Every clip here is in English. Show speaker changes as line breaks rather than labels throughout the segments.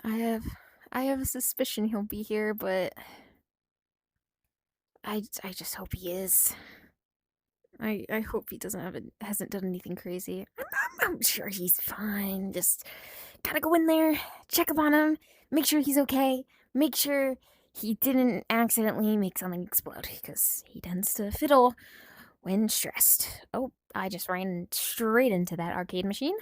I have a suspicion he'll be here, but I just hope he is. I hope he hasn't done anything crazy. I'm sure he's fine. Just gotta go in there, check up on him, make sure he's okay, make sure he didn't accidentally make something explode, because he tends to fiddle when stressed. Oh, I just ran straight into that arcade machine.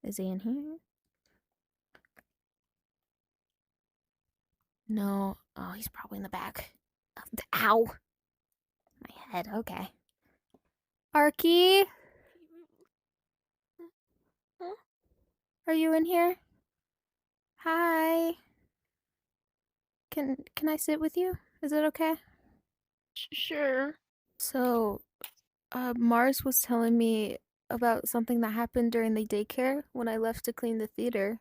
Is he in here? No. Oh, he's probably in the back. Ow! My head. Okay. Arky,
Huh?
are you in here? Hi. Can I sit with you? Is it okay?
Sure.
So, Mars was telling me about something that happened during the daycare when I left to clean the theater.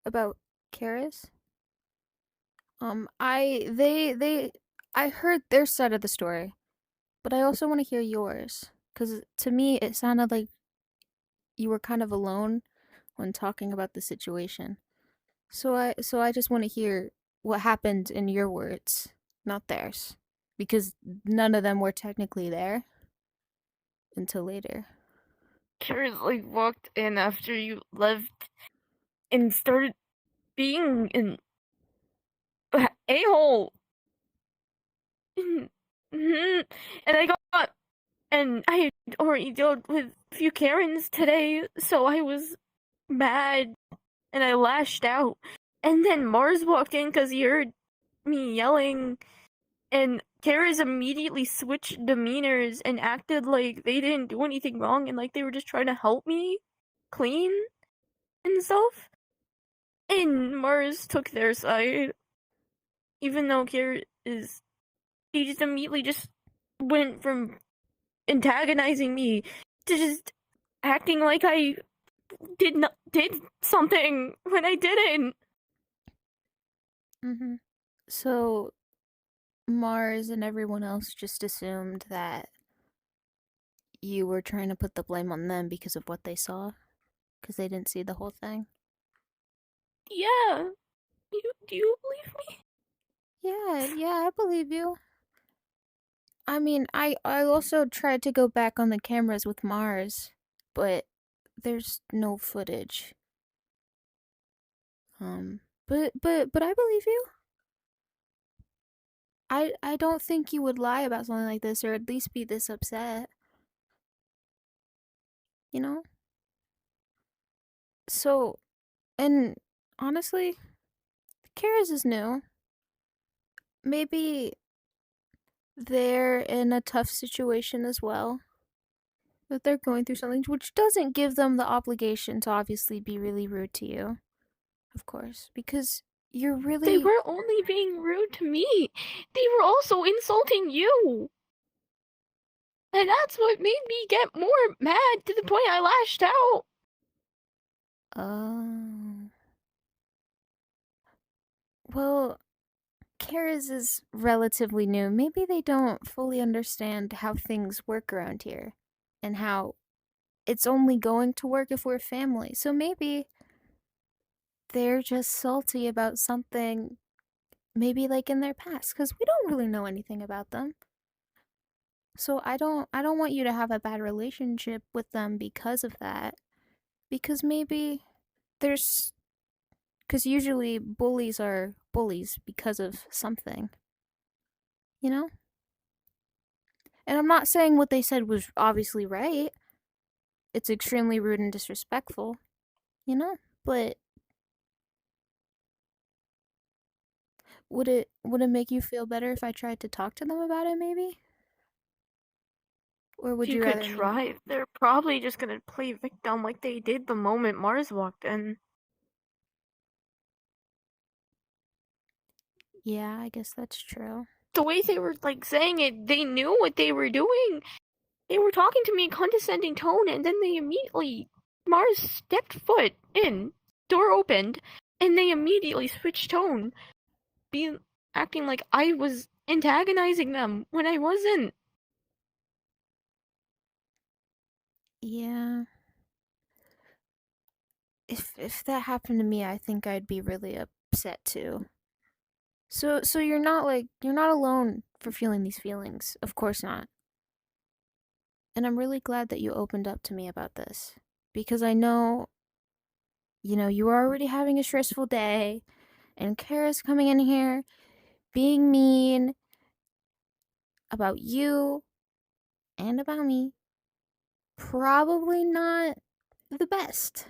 About Karis. I heard their side of the story, but I also want to hear yours, because to me it sounded like you were kind of alone when talking about the situation. So I just want to hear what happened in your words, not theirs, because none of them were technically there until later.
Karis like walked in after you left and started being an a-hole. And I got and I had already dealt with a few Karens today, so I was mad and I lashed out. And then Mars walked in because he heard me yelling, and Karis immediately switched demeanors and acted like they didn't do anything wrong and like they were just trying to help me clean and stuff. And Mars took their side, even though he just immediately just went from antagonizing me to just acting like I did something when I didn't.
Mm-hmm. So Mars and everyone else just assumed that you were trying to put the blame on them because of what they saw, because they didn't see the whole thing.
Yeah, do you believe me?
Yeah, I believe you. I mean, I also tried to go back on the cameras with Mars, but there's no footage. Um, but I believe you. I don't think you would lie about something like this, or at least be this upset. You know. So, and honestly, Kara's is new. Maybe they're in a tough situation as well. That they're going through something which doesn't give them the obligation to obviously be really rude to you, of course, because you're
They
really.
were only being rude to me. They were also insulting you. And that's what made me get more mad to the point I lashed out.
Oh. Well, Kara's is relatively new. Maybe they don't fully understand how things work around here and how it's only going to work if we're family. So maybe they're just salty about something, maybe like in their past, because we don't really know anything about them. So I don't want you to have a bad relationship with them because of that. Because maybe there's because usually bullies are bullies because of something, you know? And I'm not saying what they said was obviously right. It's extremely rude and disrespectful, you know? But would it make you feel better if I tried to talk to them about it maybe? Or would
You
you
could
rather me?
try. They're probably just gonna play victim like they did the moment Mars walked in.
Yeah, I guess that's true.
The way they were like saying it, they knew what they were doing. They were talking to me in condescending tone, and then they immediately Mars stepped foot in, door opened, and they immediately switched tone, being acting like I was antagonizing them when I wasn't.
Yeah. if that happened to me, I think I'd be really upset too. So you're not alone for feeling these feelings. Of course not. And I'm really glad that you opened up to me about this, because I know, you were already having a stressful day, and Kara's coming in here being mean about you and about me. Probably not the best.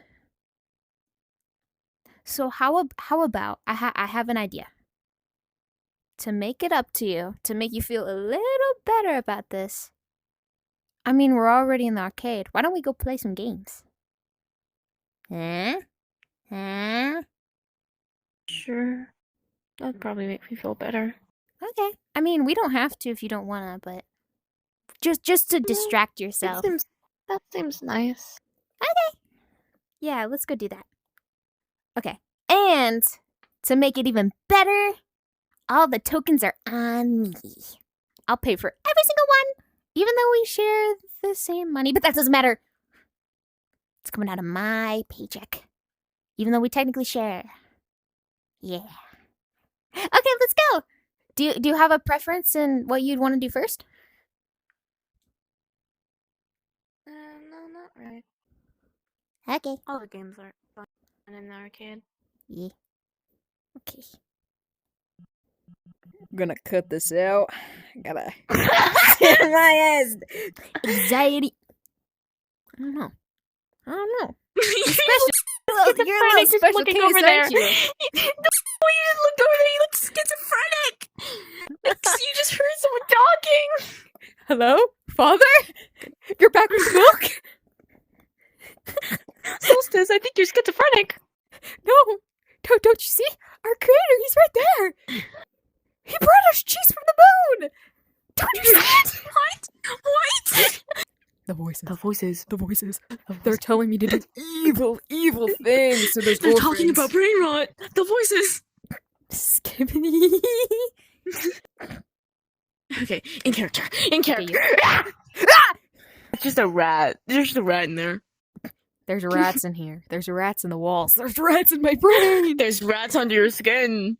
So how about I have an idea to make it up to you, to make you feel a little better about this. I mean, we're already in the arcade. Why don't we go play some games? Huh?
Sure. That'd probably make me feel better.
Okay. I mean, we don't have to if you don't wanna, but just to distract yourself.
That seems nice.
Okay. Yeah, let's go do that. Okay. And to make it even better, all the tokens are on me. I'll pay for every single one, even though we share the same money, but that doesn't matter. It's coming out of my paycheck, even though we technically share. Yeah. Okay, let's go. Do you have a preference in what you'd want to do first?
No, not really.
Okay.
All the games are fun in the arcade.
Yeah. Okay.
I'm gonna cut this out. I gotta sit my ass.
Anxiety. I don't know.
You're a little special
looking
case,
over there.
aren't you? The way you just looked over there, you look schizophrenic. You just heard someone talking.
Hello, father? You're back with milk?
Solstice, I think you're schizophrenic.
No, don't you see? Our creator, he's right there. He brought us cheese from the moon. Don't you see it?
What?
The voices.
The voices.
The voices. They're telling me to do evil things. So
They're talking about brain rot. The voices.
Skibbity.
Okay, in character. It's just a rat. There's just a rat in there.
There's rats in here. There's rats in the walls. There's rats in my brain.
There's rats under your skin.